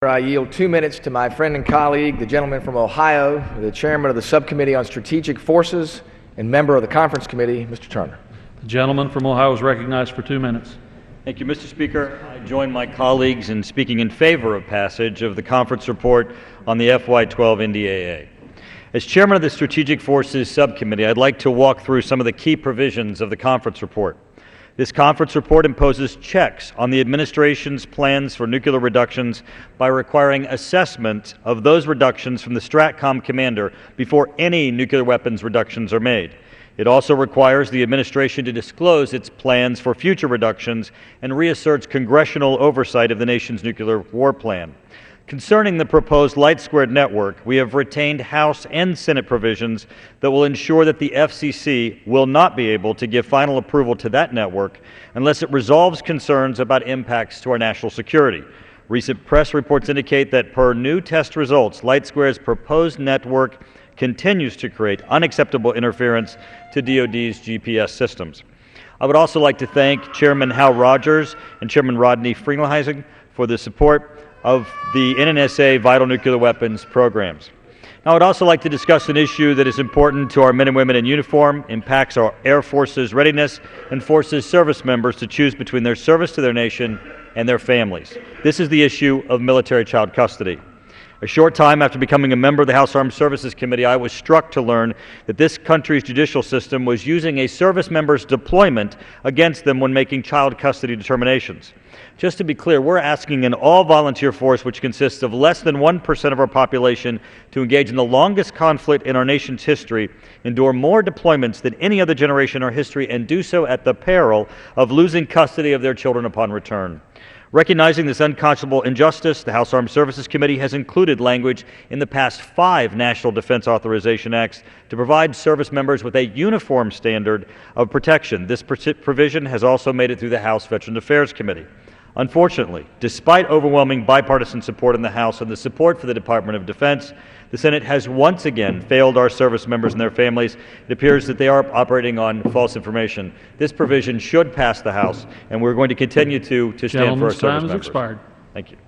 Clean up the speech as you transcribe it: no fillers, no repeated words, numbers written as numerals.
I yield 2 minutes to my friend and colleague, the gentleman from Ohio, the chairman of the Subcommittee on Strategic Forces and member of the Conference Committee, Mr. Turner. The gentleman from Ohio is recognized for 2 minutes. Thank you, Mr. Speaker. I join my colleagues in speaking in favor of passage of the conference report on the FY2012 NDAA. As chairman of the Strategic Forces Subcommittee, I'd like to walk through some of the key provisions of the conference report. This conference report imposes checks on the administration's plans for nuclear reductions by requiring assessment of those reductions from the STRATCOM commander before any nuclear weapons reductions are made. It also requires the administration to disclose its plans for future reductions and reasserts congressional oversight of the nation's nuclear war plan. Concerning the proposed light-squared network, we have retained House and Senate provisions that will ensure that the FCC will not be able to give final approval to that network unless it resolves concerns about impacts to our national security. Recent press reports indicate that per new test results, LightSquared's proposed network continues to create unacceptable interference to DoD's GPS systems. I would also like to thank Chairman Hal Rogers and Chairman Rodney Frelinghuysen for the support of the NNSA vital nuclear weapons programs. Now, I would also like to discuss an issue that is important to our men and women in uniform, impacts our Air Force's readiness, and forces service members to choose between their service to their nation and their families. This is the issue of military child custody. A short time after becoming a member of the House Armed Services Committee, I was struck to learn that this country's judicial system was using a service member's deployment against them when making child custody determinations. Just to be clear, we're asking an all-volunteer force, which consists of less than 1% of our population, to engage in the longest conflict in our nation's history, endure more deployments than any other generation in our history, and do so at the peril of losing custody of their children upon return. Recognizing this unconscionable injustice, the House Armed Services Committee has included language in the past 5 National Defense Authorization Acts to provide service members with a uniform standard of protection. This provision has also made it through the House Veterans Affairs Committee. Unfortunately, despite overwhelming bipartisan support in the House and the support for the Department of Defense, the Senate has once again failed our service members and their families. It appears that they are operating on false information. This provision should pass the House, and we're going to continue to stand for our service members. Gentleman's time has expired. Thank you.